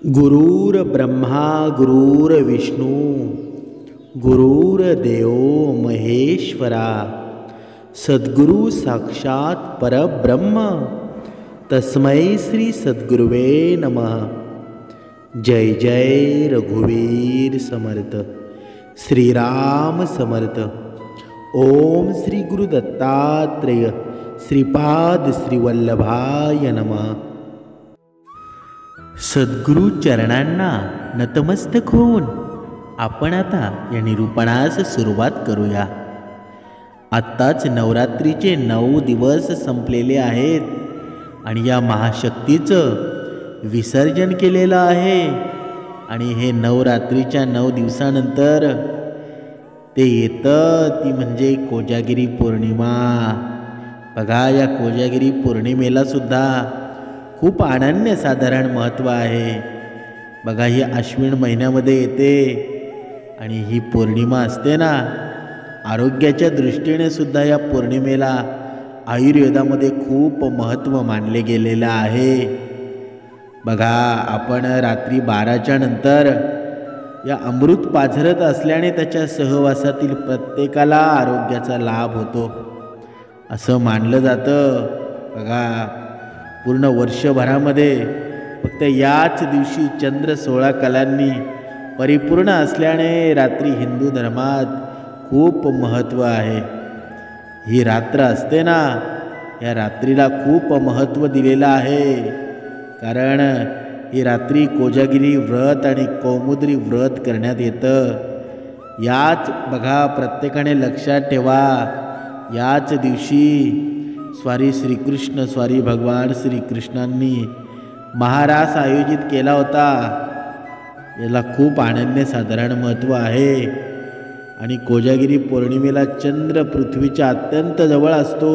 गुरुर्ब्रह्मा गुरुर्विष्णू गुरुर्देव महेश्वरा सद्गुरु साक्षात परब्रह्म तस्मै श्री सद्गुरुवे नमः। जय जय रघुवीर समर्थ, श्रीराम समर्थ। ओम श्री गुरु दत्तात्रेय श्रीपाद श्रीवल्लभाय नमः। सद्गुरु चरणांना नतमस्तक होऊन आपण आता या निरूपणास सुरुवात करूया। आत्ताच नवरात्रीचे 9 दिवस संपलेले आहेत आणि या महाशक्तीचं विसर्जन केलेलं आहे आणि हे नवरात्रीच्या 9 दिवसानंतर ते येतं, ती म्हणजे कोजागिरी पौर्णिमा। बघा, या कोजागिरी पौर्णिमेला सुद्धा खूप अनन्यसाधारण महत्त्व आहे। बघा, ही आश्विन महिन्यामध्ये येते आणि ही पौर्णिमा असते ना, आरोग्याच्या दृष्टीने सुद्धा या पौर्णिमेला आयुर्वेदामध्ये खूप महत्त्व मानले गेलेलं आहे। बघा, आपण रात्री 12च्या नंतर या अमृत पाझरत असल्याने त्याच्या सहवासातील प्रत्येकाला आरोग्याचा लाभ होतो असं मानलं जातं। बघा, पूर्ण वर्षभरामध्ये फक्त याच दिवशी चंद्र 16 कलांनी परिपूर्ण असल्याने रात्री हिंदू धर्मात खूप महत्त्व आहे। ही रात्र असते ना, या रात्रीला खूप महत्त्व दिलेलं आहे, कारण ही रात्री कोजागिरी व्रत आणि कौमुदी व्रत करण्यात येतं। याच बघा, प्रत्येकाने लक्षात ठेवा, याच दिवशी स्वारी भगवान श्रीकृष्णांनी महारास आयोजित केला होता। याला खूप अनन्यसाधारण महत्त्व आहे आणि कोजागिरी पौर्णिमेला चंद्र पृथ्वीच्या अत्यंत जवळ असतो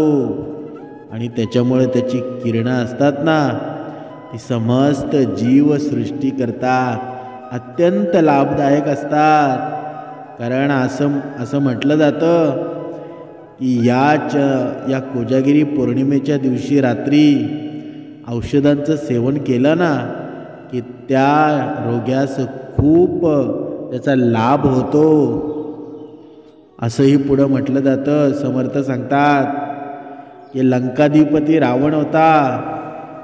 आणि त्याच्यामुळे त्याची किरणं असतात ना, ती समस्त जीवसृष्टीकरता अत्यंत लाभदायक असतात। कारण असं म्हटलं जातं की या कोजागिरी पौर्णिमेच्या दिवशी रात्री औषधांचं सेवन केलं ना, की त्या रोग्यास खूप त्याचा लाभ होतो असंही पुढं म्हटलं जातं। समर्थ सांगतात की लंकाधिपती रावण होता।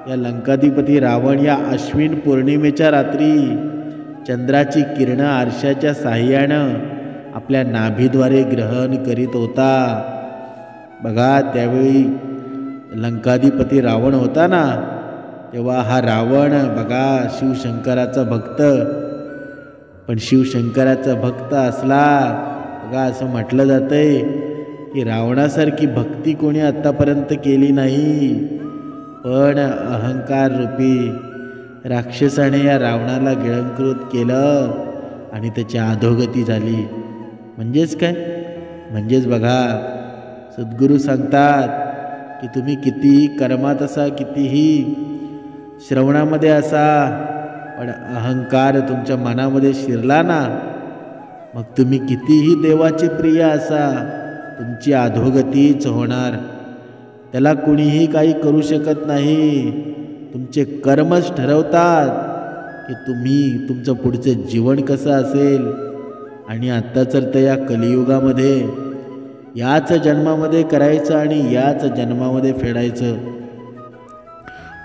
या लंकाधिपती रावण या आश्विन पौर्णिमेच्या रात्री चंद्राची किरणं आरशाच्या साहाय्यानं आपल्या नाभीद्वारे ग्रहण करीत होता। बघा, त्यावेळी लंकाधिपती रावण होता ना, तेव्हा हा रावण बघा शिवशंकराचा भक्त, पण शिवशंकराचा भक्त असला, बघा असं म्हटलं जातंय की रावणासारखी भक्ती कोणी आत्तापर्यंत केली नाही, पण अहंकार रूपी राक्षसाने या रावणाला गिळंकृत केलं आणि त्याची अधोगती झाली। म्हणजेच काय? म्हणजेच बघा, सद्गुरू सांगतात की तुम्ही कितीही कर्मात असा, कितीही श्रवणामध्ये असा, पण अहंकार तुमच्या मनामध्ये शिरला ना, मग तुम्ही कितीही देवाचे प्रिय असा, तुमची अधोगतीच होणार। त्याला कुणीही काही करू शकत नाही। तुमचे कर्मच ठरवतात की तुमचं पुढचं जीवन कसं असेल। आणि आत्ता तर या कलियुगामध्ये याच जन्मामध्ये करायचं आणि याच जन्मामध्ये फेडायचं,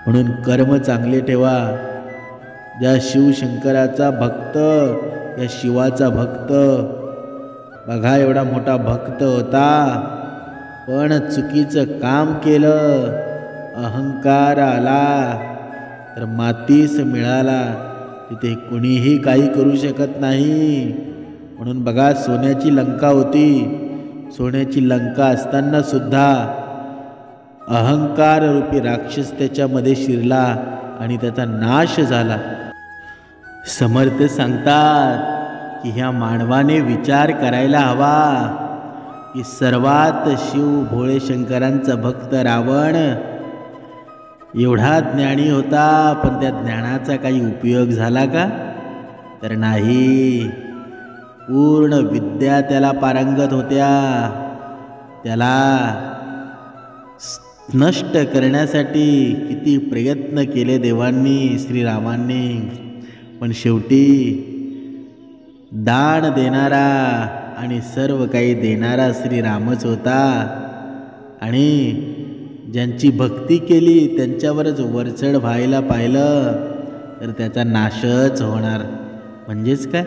म्हणून कर्म चांगले ठेवा। ज्या शिवशंकराचा भक्त, या शिवाचा भक्त, बघा एवढा मोठा भक्त होता, पण चुकीचं काम केलं, अहंकार आला तर मातीस मिळाला, तिथे कुणीही काही करू शकत नाही। म्हणून बघा, सोन्याची लंका होती, सोन्याची लंका असताना सुद्धा अहंकार रूपी राक्षस त्याच्यामध्ये शिरला आणि त्याचा नाश झाला। समर्थ सांगतात की ह्या मानवाने विचार करायला हवा की सर्वात शिव भोळे शंकरांचा भक्त रावण एवढा ज्ञानी होता, पण त्या ज्ञानाचा काही उपयोग झाला का? तर नाही। पूर्ण विद्या त्याला पारंगत होत्या, त्याला नष्ट करण्यासाठी किती प्रयत्न केले देवांनी, श्रीरामांनी, पण शेवटी दान देणारा आणि सर्व काही देणारा श्रीरामच होता. आणि ज्यांची भक्ती केली त्यांच्यावरच वरचढ व्हायला पाहिलं तर त्याचा नाशच होणार. म्हणजेच काय?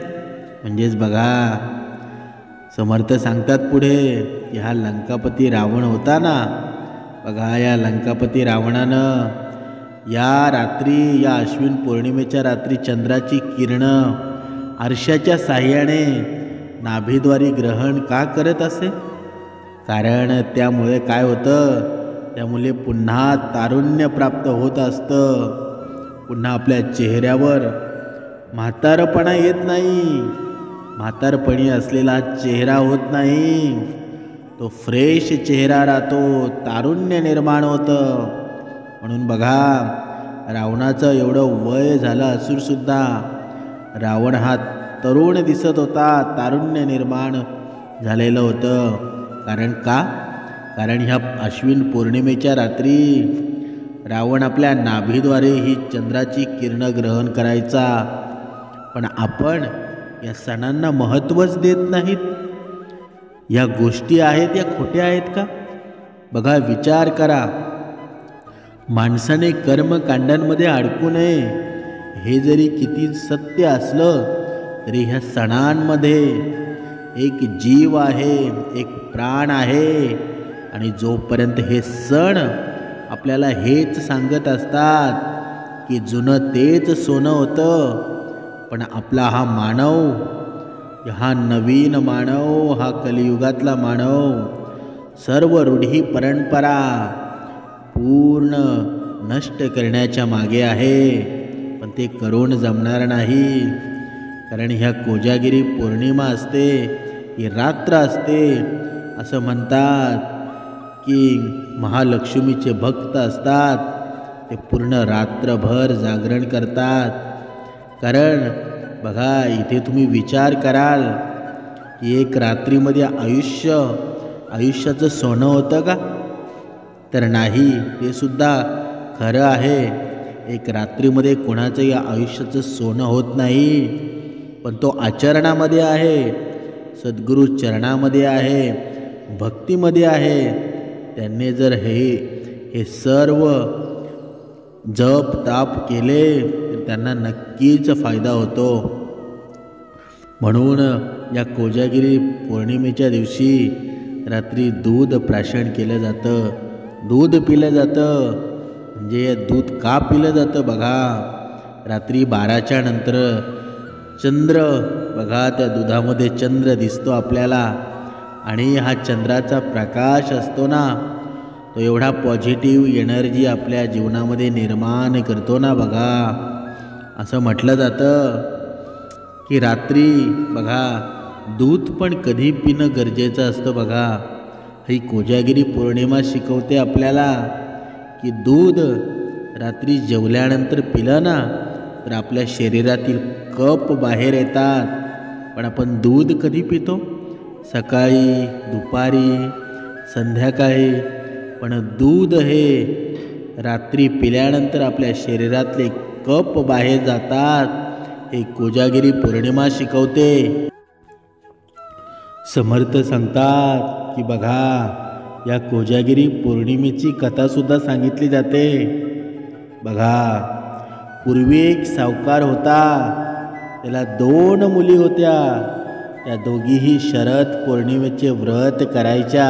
म्हणजेच बघा, समर्थ सांगतात पुढे की हा लंकापती रावण होता ना, बघा या लंकापती रावणानं या रात्री, या अश्विन पौर्णिमेच्या रात्री चंद्राची किरणं आरशाच्या साह्याने नाभीद्वारी ग्रहण का करत असे? कारण त्यामुळे काय होतं, त्यामुळे पुन्हा तारुण्य प्राप्त होत असतं. पुन्हा आपल्या चेहऱ्यावर म्हातारपणा येत नाही. म्हातारपणी असलेला चेहरा होत नाही, तो फ्रेश चेहरा राहतो, तारुण्य निर्माण होतं. म्हणून बघा, रावणाचं एवढं वय झालं असूनसुद्धा रावण हा तरुण दिसत होता, तारुण्य निर्माण झालेलं होतं. कारण का? कारण ह्या अश्विन पौर्णिमेच्या रात्री रावण आपल्या नाभीद्वारे ही चंद्राची किरणं ग्रहण करायचा. पण आपण या सणांना महत्त्वच देत नाहीत. या गोष्टी आहेत या खोट्या आहेत का? बघा, विचार करा. माणसाने कर्मकांडांमध्ये अडकू नये हे जरी किती सत्य असलं तरी ह्या सणांमध्ये एक जीव आहे, एक प्राण आहे. आणि जोपर्यंत हे सण आपल्याला हेच सांगत असतात की जुनं तेच सोनं होतं, पण आपला हा मानव, हा नवीन मानव, हा कलियुगातला मानव सर्व रूढी परंपरा पूर्ण नष्ट करण्याच्या मागे आहे. पण ते करून जमणार नाही. कारण ह्या कोजागिरी पौर्णिमा असते, ही रात्र असते. असं म्हणतात की महालक्ष्मीचे भक्त असतात, ते पूर्ण रात्रभर जागरण करतात. कारण बघा, इथे तुम्ही विचार कराल की एक रात्रीमध्ये आयुष्याचं सोनं होतं का? तर नाही. ते सुद्धा खरं आहे, एक रात्रीमध्ये कोणाचंही आयुष्याचं सोनं होत नाही. पण तो आचरणामध्ये आहे, सद्गुरू चरणामध्ये आहे, भक्तीमध्ये आहे. त्यांनी जर हे सर्व जप ताप केले तर त्यांना नक्कीच फायदा होतो. म्हणून या कोजागिरी पौर्णिमेच्या दिवशी रात्री दूध प्राशन केलं जातं, दूध पिलं जातं. म्हणजे दूध का पिलं जातं? बघा, रात्री 12च्या नंतर चंद्र, बघा त्या दुधामध्ये चंद्र दिसतो आपल्याला. आणि हा चंद्राचा प्रकाश असतो ना, तो एवढा पॉझिटिव्ह एनर्जी आपल्या जीवनामध्ये निर्माण करतो ना. बघा, असं म्हटलं जातं की रात्री बघा दूध पण कधी पिणं गरजेचं असतं. बघा, ही कोजागिरी पौर्णिमा शिकवते आपल्याला की दूध रात्री जेवल्यानंतर पिलं ना तर आपल्या शरीरातील कफ बाहेर येतात. पण आपण दूध कधी पितो? सकाळी, दुपारी, संध्याकाळी. पण दूध हे रात्री पिल्यानंतर आपल्या शरीरातले कफ बाहेर जातात, हे कोजागिरी पौर्णिमा शिकवते. समर्थ सांगतात की बघा, या कोजागिरी पौर्णिमेची कथासुद्धा सांगितली जाते. बघा, पूर्वी एक सावकार होता, त्याला 2 मुली होत्या. त्या दोघीही शरद पौर्णिमेचे व्रत करायच्या.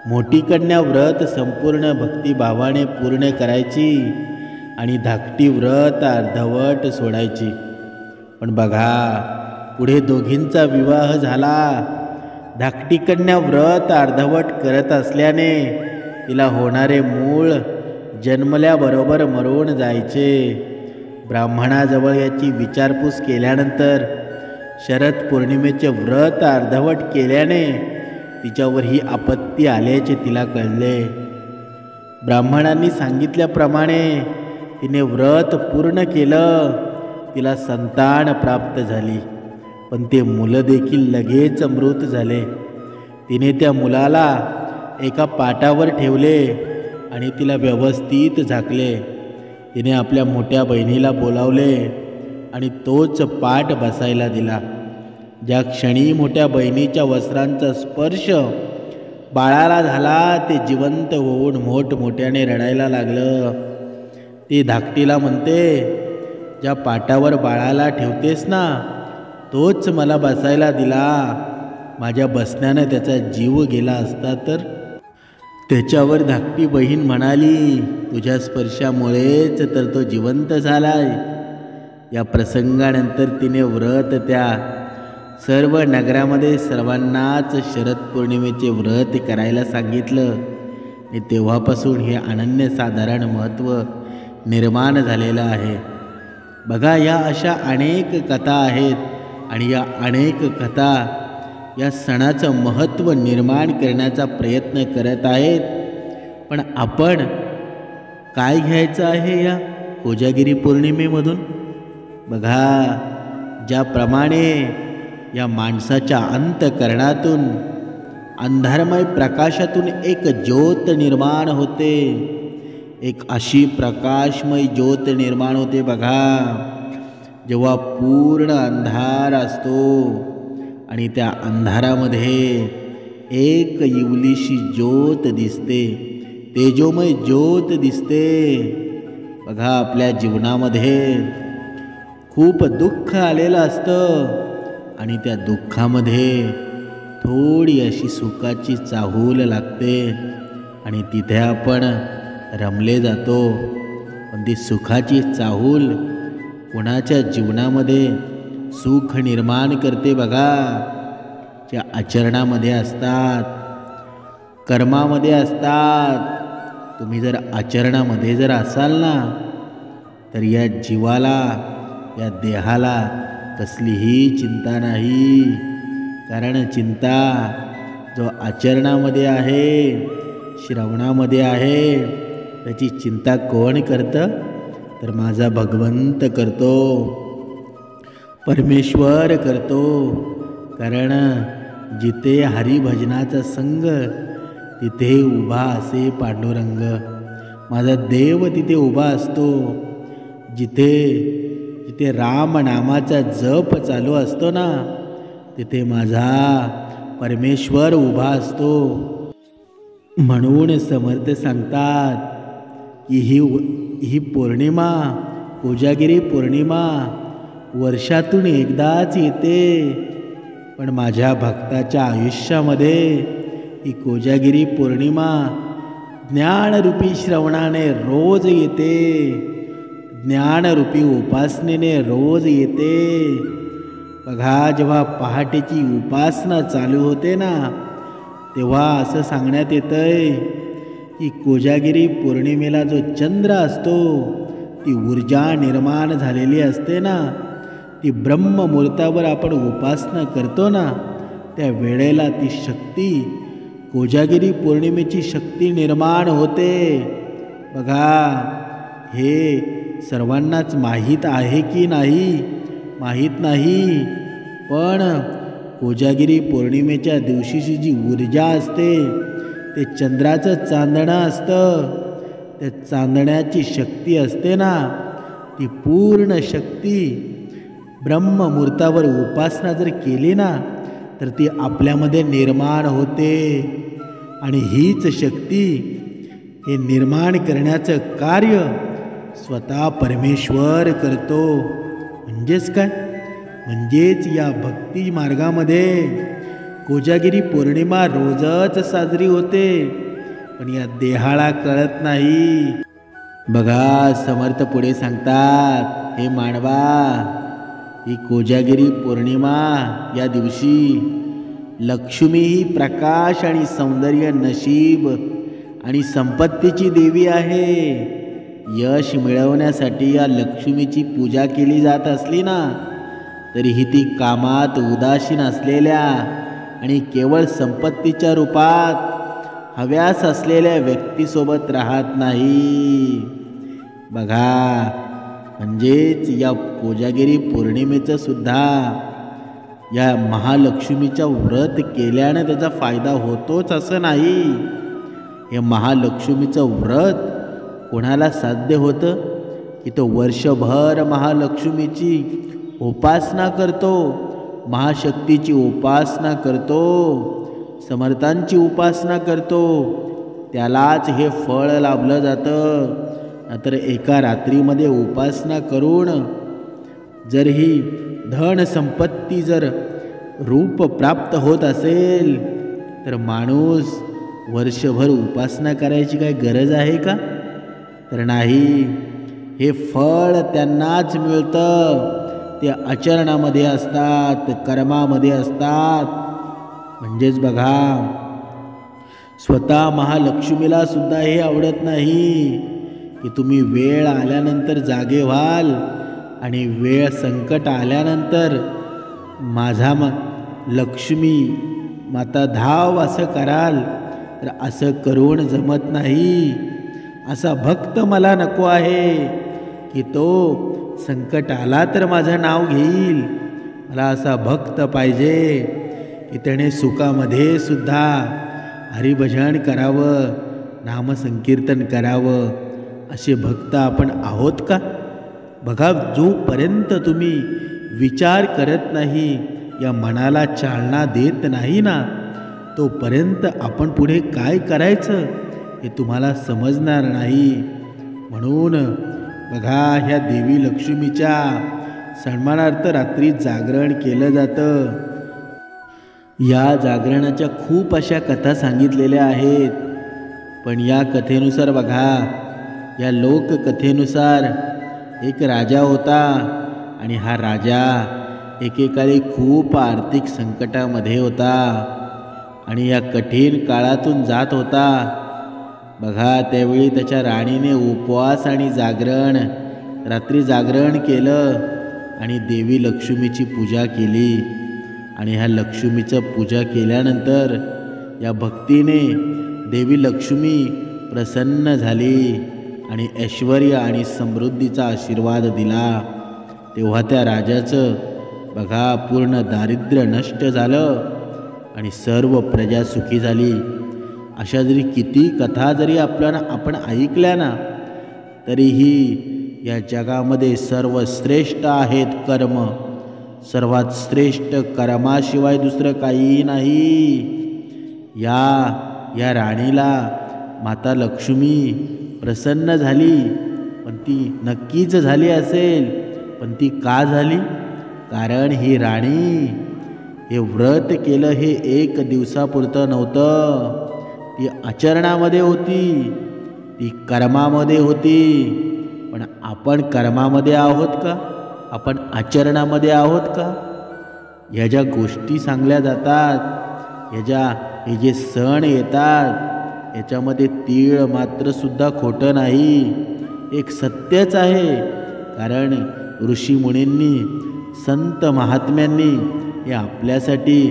मोठी कन्या व्रत संपूर्ण भक्तिभावाने पूर्ण करायची आणि धाकटी व्रत अर्धवट सोडायची. पण बघा, पुढे दोघींचा विवाह झाला. धाकटी कन्या व्रत अर्धवट करत असल्याने तिला होणारे मूळ जन्मल्याबरोबर मरून जायचे. ब्राह्मणाजवळ याची विचारपूस केल्यानंतर शरद पौर्णिमेचे व्रत अर्धवट केल्याने तिच्यावर ही आपत्ती आल्याचे तिला कळले. ब्राह्मणांनी सांगितल्याप्रमाणे तिने व्रत पूर्ण केलं. तिला संतान प्राप्त झाली, पण ते मुलं देखील लगेच मृत झाले. तिने त्या मुलाला एका पाटावर ठेवले आणि तिला व्यवस्थित झाकले. तिने आपल्या मोठ्या बहिणीला बोलावले आणि तोच पाठ बसायला दिला. ज्या क्षणी मोठ्या बहिणीच्या वस्त्रांचा स्पर्श बाळाला झाला ते जिवंत होऊन मोठमोठ्याने रडायला लागलं. ती धाकटीला म्हणते, ज्या पाटावर बाळाला ठेवतेस ना तोच मला बसायला दिला. माझ्या बसण्यानं त्याचा जीव गेला असता तर. त्याच्यावर धाकटी बहीण म्हणाली, तुझ्या स्पर्शामुळेच तर तो जिवंत झालाय. या प्रसंगानंतर तिने व्रत त्या सर्व नगरामध्ये सर्वांनाच शरद पौर्णिमेचे व्रत करायला सांगितलं. आणि तेव्हापासून हे अनन्यसाधारण महत्त्व निर्माण झालेलं आहे. बघा, या अशा अनेक कथा आहेत आणि या अनेक कथा या सणाचं महत्त्व निर्माण करण्याचा प्रयत्न करत आहेत. पण आपण काय घ्यायचं आहे या कोजागिरी पौर्णिमेमधून? बघा, ज्याप्रमाणे या माणसाच्या अंतःकरणातून अंधारमय प्रकाशातून एक ज्योत निर्माण होते, एक अशी प्रकाशमय ज्योत निर्माण होते. बघा, जेव्हा पूर्ण अंधार असतो आणि त्या अंधारामध्ये एक इवलीशी ज्योत दिसते, तेजोमय ज्योत दिसते. बघा, आपल्या जीवनामध्ये खूप दुःख आलेलं असतं आणि त्या दुःखामध्ये थोडी अशी सुखाची चाहूल लागते आणि तिथे आपण रमले जातो. पण ती सुखाची चाहूल कोणाच्या जीवनामध्ये सुख निर्माण करते? बघा, ज्या आचरणामध्ये असतात, कर्मामध्ये असतात. तुम्ही जर आचरणामध्ये जर असाल ना तर या जीवाला, या देहाला कसलीही चिंता नाही. कारण चिंता जो आचरणामध्ये आहे, श्रवणामध्ये आहे, त्याची चिंता कोण करतं? तर माझा भगवंत करतो, परमेश्वर करतो. कारण जिथे हरिभजनाचा संग तिथे उभा असे पांडुरंग. माझा देव तिथे उभा असतो. जिथे जिथे राम नामाचा जप चालू असतो ना तिथे माझा परमेश्वर उभा असतो. म्हणून समर्थ सांगतात की ही पौर्णिमा, कोजागिरी पौर्णिमा वर्षातून एकदाच येते. पण माझ्या भक्ताच्या आयुष्यामध्ये ही कोजागिरी पौर्णिमा ज्ञानरूपी श्रवणाने रोज येते, ज्ञानरूपी उपासनेने रोज येते. बघा, जेव्हा पहाटेची उपासना चालू होते ना तेव्हा असं सांगण्यात येतंय की कोजागिरी पौर्णिमेला जो चंद्र असतो, ती ऊर्जा निर्माण झालेली असते ना, ती ब्रह्ममुहूर्तावर आपण उपासना करतो ना त्या वेळेला ती शक्ती, कोजागिरी पौर्णिमेची शक्ती निर्माण होते. बघा, हे सर्वांनाच माहीत आहे की नाही माहीत नाही. पण कोजागिरी पौर्णिमेच्या दिवशीची जी ऊर्जा असते ते चंद्राचं चांदणं असतं. त्या चांदण्याची शक्ती असते ना, ती पूर्ण शक्ती ब्रह्ममुहूर्तावर उपासना जर केली ना तर ती आपल्यामध्ये निर्माण होते. आणि हीच शक्ती, हे निर्माण करण्याचं कार्य स्वतः परमेश्वर करतो. म्हणजेच काय? म्हणजेच या भक्ती मार्गामध्ये कोजागिरी पौर्णिमा रोजच साजरी होते, पण या देहाला कळत नाही. बघा, समर्थ पुढे सांगतात, हे मानवा, ही कोजागिरी पौर्णिमा या दिवशी लक्ष्मी ही प्रकाश आणि सौंदर्य, नशीब आणि संपत्तीची देवी आहे. यश मिळवण्यासाठी या लक्ष्मीची पूजा केली जात असली ना तरीही ती कामात उदासीन असलेल्या आणि केवळ संपत्तीच्या रूपात हव्यास असलेल्या व्यक्तीसोबत राहत नाही. बघा, म्हणजेच या कोजागिरी पौर्णिमेचं सुद्धा या महालक्ष्मीच्या व्रत केल्यानं त्याचा फायदा होतोच असं नाही. हे महालक्ष्मीचं व्रत कोणाला साध्य होतं? की तो वर्षभर महालक्ष्मीची उपासना करतो, महाशक्तीची उपासना करतो, समर्थांची उपासना करतो, त्यालाच हे फळ लाभलं जातं. नाहीतर एका रात्रीमध्ये उपासना करून जर ही धन संपत्ती जर रूप प्राप्त होत असेल तर माणूस वर्षभर उपासना करायची काय गरज आहे का? तर नाही. हे फळ त्यांनाच मिळतं, ते आचरणामध्ये असतात, कर्मामध्ये असतात. म्हणजेच बघा, स्वतः महालक्ष्मीला सुद्धा हे आवडत नाही की तुम्ही वेळ आल्यानंतर जागे व्हाल आणि वेळ संकट आल्यानंतर माझा लक्ष्मी माता धाव असं कराल. तर असं करून जमत नाही. असा भक्त मला नको आहे की तो संकट आला तर माझं नाव घेईल. मला असा भक्त पाहिजे की त्याने सुखामध्ये सुद्धा हरिभजन करावं, नामसंकीर्तन करावं. असे भक्त आपण आहोत का? बघा, जोपर्यंत तुम्ही विचार करत नाही, या मनाला चालना देत नाही ना, तोपर्यंत आपण पुढे काय करायचं हे तुम्हाला समजणार नाही. म्हणून बघा, ह्या देवी लक्ष्मीच्या सन्मानार्थ रात्री जागरण केलं जातं. या जागरणाच्या खूप अशा कथा सांगितलेल्या आहेत. पण या कथेनुसार बघा, या लोककथेनुसार एक राजा होता आणि हा राजा एकेकाळी खूप आर्थिक संकटामध्ये होता आणि या कठीण काळातून जात होता. बघा, त्यावेळी त्याच्या राणीने उपवास आणि जागरण, रात्री जागरण केलं आणि देवी लक्ष्मीची पूजा केली. आणि ह्या लक्ष्मीचं पूजा केल्यानंतर या भक्तीने देवी लक्ष्मी प्रसन्न झाली आणि ऐश्वर्य आणि समृद्धीचा आशीर्वाद दिला. तेव्हा त्या राजाचं बघा पूर्ण दारिद्र्य नष्ट झालं आणि सर्व प्रजा सुखी झाली. अशा जरी किती कथा जरी आपण ऐकल्या ना, तरीही या जगामध्ये सर्वश्रेष्ठ आहेत कर्म. सर्वात श्रेष्ठ कर्माशिवाय दुसरं काहीही नाही. या राणीला माता लक्ष्मी प्रसन्न झाली, पण ती नक्कीच झाली असेल. पण ती का झाली? कारण ही राणी हे व्रत केलं हे एक दिवसापुरतं नव्हतं. ती आचरणामध्ये होती, ती कर्मामध्ये होती. पण आपण कर्मामध्ये आहोत का? आपण आचरणामध्ये आहोत का? ह्या ज्या गोष्टी सांगल्या जातात, हे जे सण येतात, याच्यामध्ये तीळ मात्र सुद्धा खोटं नाही, एक सत्यच आहे. कारण ऋषीमुनींनी, संत महात्म्यांनी हे आपल्यासाठी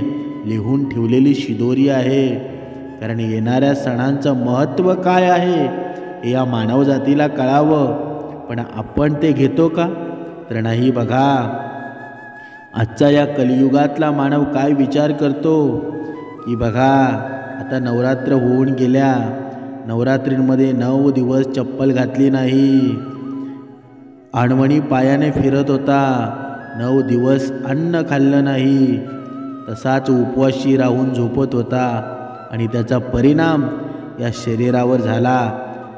लिहून ठेवलेली शिदोरी आहे. कारण येणाऱ्या सणांचं महत्त्व काय आहे हे या मानवजातीला कळावं. पण आपण ते घेतो का? तर नाही. बघा, आजचा या कलियुगातला मानव काय विचार करतो की बघा, आता नवरात्र होऊन गेल्या, नवरात्रींमध्ये 9 दिवस चप्पल घातली नाही, आणवणी पायाने फिरत होता, 9 दिवस अन्न खाल्लं नाही, तसाच उपवाशी राहून झोपत होता आणि त्याचा परिणाम या शरीरावर झाला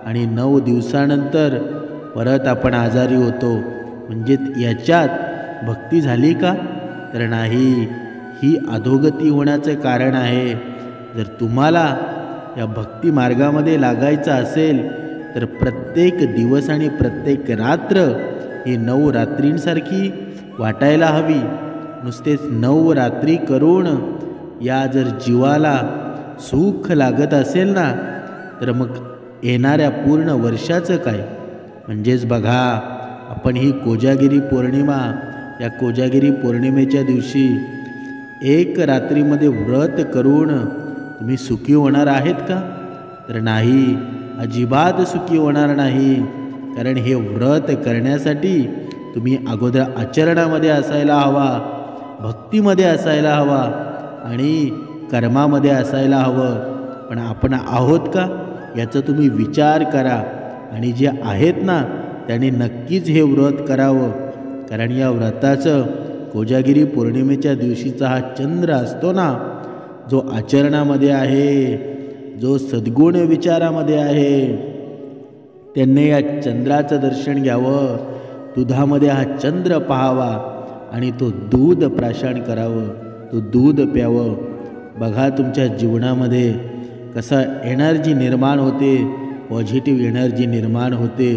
आणि 9 दिवसानंतर परत आपण आजारी होतो. म्हणजे याच्यात भक्ती झाली का? तर नाही. ही अधोगती होण्याचं कारण आहे. जर तुम्हाला या भक्ती मार्गामध्ये लागायचं असेल तर प्रत्येक दिवस आणि प्रत्येक रात्र ही 9 रात्रींसारखी वाटायला हवी. नुसतेच 9 रात्री करून या जर जीवाला सुख लागत असेल ना, तर मग येणाऱ्या पूर्ण वर्षाचं काय? म्हणजेच बघा, आपण ही कोजागिरी पौर्णिमा, या कोजागिरी पौर्णिमेच्या दिवशी एक रात्रीमध्ये व्रत करून तुम्ही सुखी होणार आहेत का? तर नाही, अजिबात सुखी होणार नाही. कारण हे व्रत करण्यासाठी तुम्ही अगोदर आचरणामध्ये असायला हवा, भक्तीमध्ये असायला हवा आणि कर्मामध्ये असायला हवं. पण आपण आहोत का याचा तुम्ही विचार करा. आणि जे आहेत ना त्यांनी नक्कीच हे व्रत करावं. कारण या व्रताचं कोजागिरी पौर्णिमेच्या दिवशीचा हा चंद्र असतो ना, जो आचरणामध्ये आहे, जो सद्गुण विचारामध्ये आहे, त्यांनी या चंद्राचं दर्शन घ्यावं. दुधामध्ये हा चंद्र पाहावा आणि तो दूध प्राशन करावं, तो दूध प्यावं. बघा तुमच्या जीवनामध्ये कसा एनर्जी निर्माण होते, पॉझिटिव्ह एनर्जी निर्माण होते.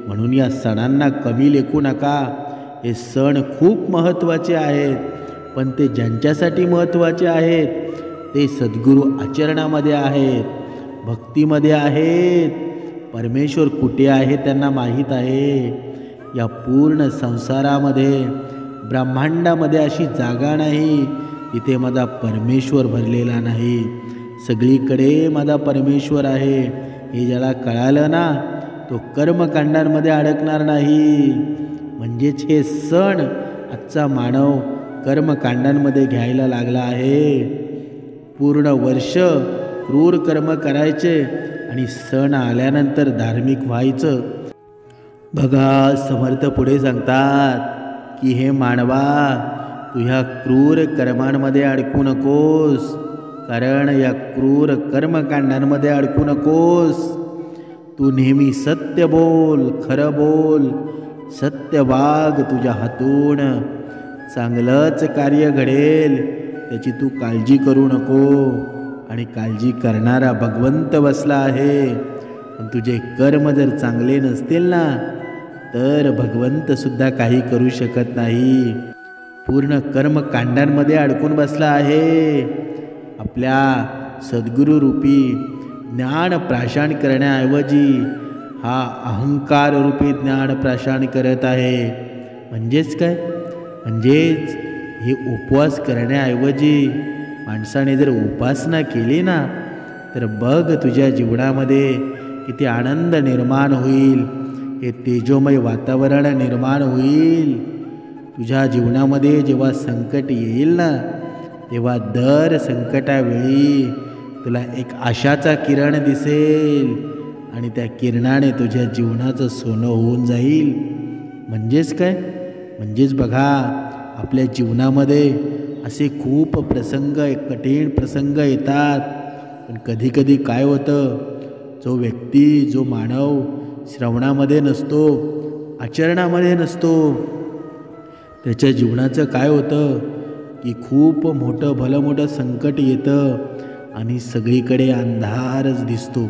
म्हणून या सणांना कमी लेखू नका. हे सण खूप महत्त्वाचे आहेत, पण ते ज्यांच्यासाठी महत्त्वाचे आहेत ते सद्गुरू आचरणामध्ये आहेत, भक्तीमध्ये आहेत. परमेश्वर कुठे आहे त्यांना माहीत आहे. या पूर्ण संसारामध्ये, ब्रह्मांडामध्ये अशी जागा नाही तिथे माझा परमेश्वर भरलेला नाही. सगळीकडे माझा परमेश्वर आहे. हे ज्याला कळालं ना, तो कर्मकांडांमध्ये अडकणार नाही. म्हणजेच हे सण आजचा मानव कर्मकांडांमध्ये घ्यायला लागला आहे. पूर्ण वर्ष क्रूर कर्म करायचे आणि सण आल्यानंतर धार्मिक व्हायचं. बघा समर्थ पुढे सांगतात की हे मानवा, तू ह्या क्रूर कर्मांमध्ये अडकू नकोस. कारण या क्रूर कर्मकांडांमध्ये अडकू नकोस. तू नेहमी सत्य बोल, खरं बोल, सत्य वाग. तुझ्या हातून चांगलंच कार्य घडेल, त्याची तू काळजी करू नको. आणि काळजी करणारा भगवंत बसला आहे. पण तुझे कर्म जर चांगले नसतील ना, तर भगवंतसुद्धा काही करू शकत नाही. पूर्ण कर्मकांडांमध्ये अडकून बसला आहे. आपल्या सद्गुरू रूपी ज्ञान प्राशन करण्याऐवजी हा अहंकार रूपी ज्ञान प्राशन करत आहे. म्हणजेच काय? म्हणजेच हे उपवास करण्याऐवजी माणसाने जर उपासना केली ना, तर बघ तुझ्या जीवनामध्ये किती आनंद निर्माण होईल. हे तेजोमय वातावरण निर्माण होईल. तुझ्या जीवनामध्ये जेव्हा संकट येईल ना, तेव्हा दर संकटावेळी तुला एक आशाचा किरण दिसेल आणि त्या किरणाने तुझ्या जीवनाचं सोनं होऊन जाईल. म्हणजेच काय? म्हणजेच बघा आपल्या जीवनामध्ये असे खूप प्रसंग, कठीण प्रसंग येतात. पण कधीकधी काय होतं, जो व्यक्ती, जो मानव श्रवणामध्ये नसतो, आचरणामध्ये नसतो, त्याच्या जीवनाचं काय होतं की खूप भलं मोठं संकट येतं आणि सगळीकडे अंधारच दिसतो.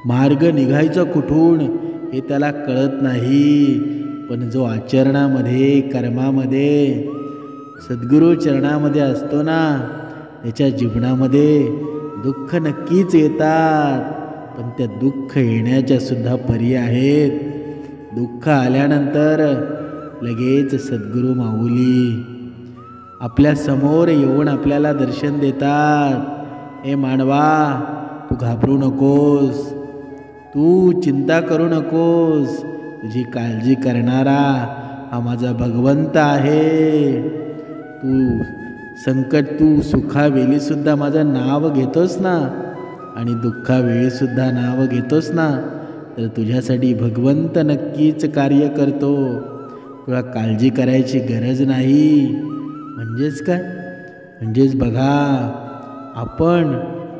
मार्ग निघायचा कुठून हे त्याला कळत नाही. पण जो आचरणामध्ये, कर्मामध्ये, सद्गुरू चरणामध्ये असतो ना, त्याच्या जीवनामध्ये दुःख नक्कीच येतात. पण त्या दुःख येण्याच्या सुद्धा पर्याय आहेत. दुःख आल्यानंतर लगेच सद्गुरू माऊली आपल्या समोर येऊन आपल्याला दर्शन देतात. हे मानवा, तू घाबरू नकोस, तू चिंता करू नकोस. तुझी काळजी करणारा हा माझा भगवंत आहे. तू सुखावेळीसुद्धा माझं नाव घेतोस ना, आणि दुःखावेळीसुद्धा नाव घेतोस ना, तर तुझ्यासाठी भगवंत नक्कीच कार्य करतो. तुला काळजी करायची गरज नाही. म्हणजेच काय? म्हणजेच बघा,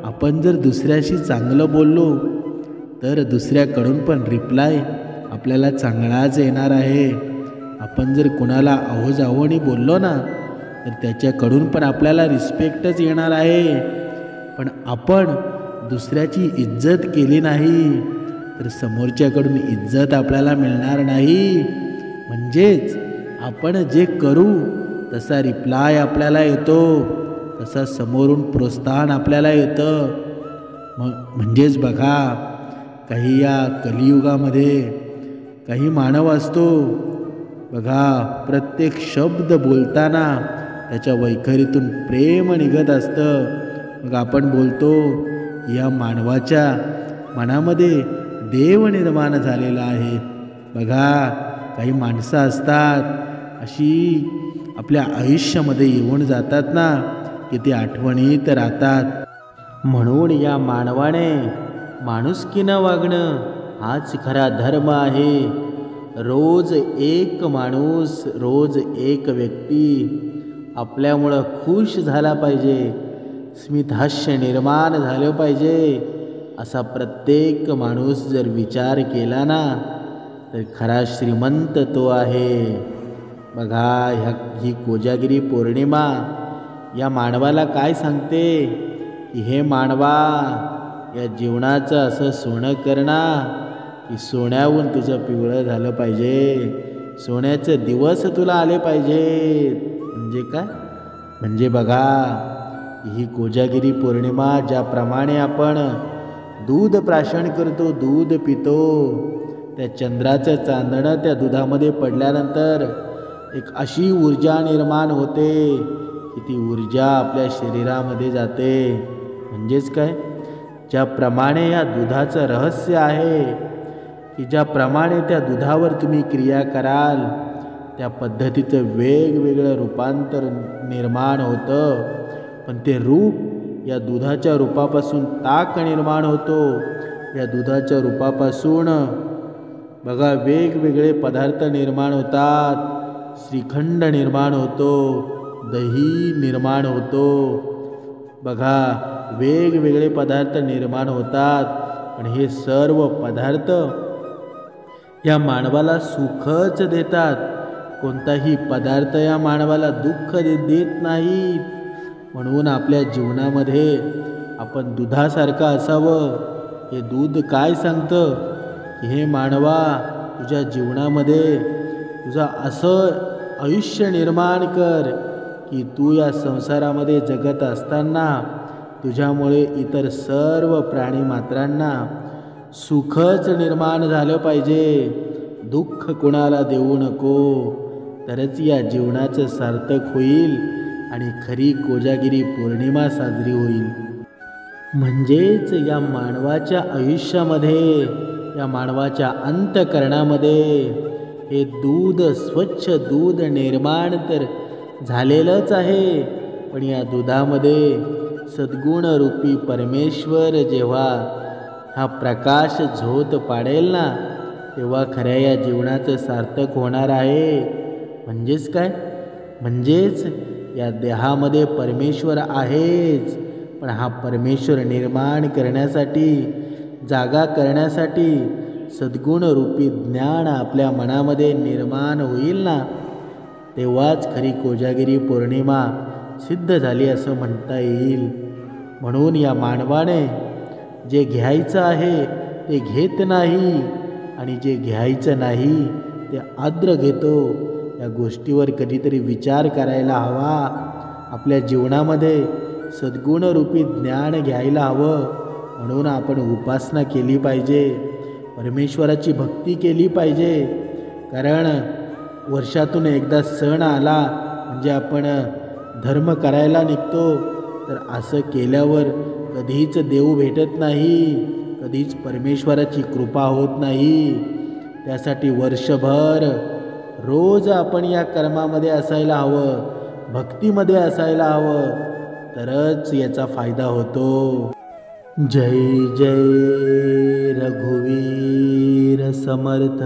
आपण जर दुसऱ्याशी चांगलं बोललो तर दुसऱ्याकडून पण रिप्लाय आपल्याला चांगलाच येणार आहे. आपण जर कुणाला आहोजाहोनी बोललो ना, तर त्याच्याकडून पण आपल्याला रिस्पेक्टच येणार आहे. पण आपण दुसऱ्याची इज्जत केली नाही तर समोरच्याकडून इज्जत आपल्याला मिळणार नाही. म्हणजेच आपण जे करू तसा रिप्लाय आपल्याला येतो, तसा समोरून प्रोत्साहन आपल्याला येतं. म्हणजेच बघा, काही या कलियुगामध्ये काही मानव असतो बघा, प्रत्येक शब्द बोलताना त्याच्या वैखरीतून प्रेम निघत असतं. मग आपण बोलतो या मानवाच्या मनामध्ये देव निर्माण झालेला आहे. बघा, काही माणसं असतात अशी आपल्या आयुष्यामध्ये येऊन जातात ना, की ते आठवणीत राहतात. म्हणून या मानवाने माणुसकीनं वागणं हाच खरा धर्म आहे. रोज एक माणूस, रोज एक व्यक्ती आपल्यामुळं खुश झाला पाहिजे, स्मितहास्य निर्माण झालं पाहिजे, असा प्रत्येक माणूस जर विचार केला ना तर खरा श्रीमंत तो आहे. बघा ही कोजागिरी पौर्णिमा या मानवाला काय सांगते की हे मानवा, या जीवनाचं असं सोनं करणं की सोन्याहून तुझं पिवळं झालं पाहिजे, सोन्याचे दिवस तुला आले पाहिजेत. म्हणजे काय? म्हणजे बघा ही कोजागिरी पौर्णिमा ज्याप्रमाणे आपण दूध प्राशन करतो, दूध पितो, त्या चंद्राचं चांदणं त्या दुधामध्ये पडल्यानंतर एक अशी ऊर्जा निर्माण होते की ती ऊर्जा आपल्या शरीरामध्ये जाते. म्हणजेच काय? ज्याप्रमाणे या दुधाचं रहस्य आहे की ज्याप्रमाणे त्या दुधावर तुम्ही क्रिया कराल त्या पद्धतीचं वेगवेगळं रूपांतर निर्माण होतं. पण ते रूप, या दुधाच्या रूपापासून ताक निर्माण होतो, या दुधाच्या रूपापासून बघा वेगवेगळे पदार्थ निर्माण होतात. श्रीखंड निर्माण होतो, दही निर्माण होतो, बघा वेगवेगळे पदार्थ निर्माण होतात. पण हे सर्व पदार्थ या मानवाला सुखच देतात. कोणताही पदार्थ या मानवाला दुःख देत नाहीत. म्हणून आपल्या जीवनामध्ये आपण दुधासारखं असावं. हे दूध काय सांगतं की हे मानवा, तुझ्या जीवनामध्ये तुझा असं आयुष्य निर्माण कर की तू या संसारामध्ये जगत असताना तुझ्यामुळे इतर सर्व प्राणीमात्रांना सुखच निर्माण झालं पाहिजे. दुःख कुणाला देऊ नको, तरच या जीवनाचं सार्थक होईल आणि खरी कोजागिरी पौर्णिमा साजरी होईल. म्हणजेच या मानवाच्या आयुष्यामध्ये, या मानवाच्या अंतःकरणामध्ये हे दूध, स्वच्छ दूध निर्माण तर झालेलंच आहे. पण या दुधामध्ये सद्गुणरूपी परमेश्वर जेव्हा हा प्रकाश झोत पाडेल ना, तेव्हा खऱ्या या जीवनाचं सार्थक होणार आहे. म्हणजेच काय? म्हणजेच या देहामध्ये परमेश्वर आहेच, पण हा परमेश्वर निर्माण करण्यासाठी, जागा करण्यासाठी सद्गुणरूपी ज्ञान आपल्या मनामध्ये निर्माण होईल ना, तेव्हाच खरी कोजागिरी पौर्णिमा सिद्ध झाली असं म्हणता येईल. म्हणून या मानवाने जे घ्यायचं आहे ते घेत नाही आणि जे घ्यायचं नाही ते आद्र घेतो. या गोष्टीवर कधीतरी विचार करायला हवा. आपल्या जीवनामध्ये सद्गुणरूपी ज्ञान घ्यायला हवं. म्हणून आपण उपासना केली पाहिजे, परमेश्वराची भक्ती केली पाहिजे. कारण वर्षातून एकदा सण आला म्हणजे आपण धर्म करायला निघतो, तर असं केल्यावर कधीच देव भेटत नाही, कधीच परमेश्वराची कृपा होत नाही. त्यासाठी वर्षभर रोज आपण या कर्मामध्ये असायला हवं, भक्तीमध्ये असायला हवं, तरच याचा फायदा होतो. जय जय रघुवीर समर्थ.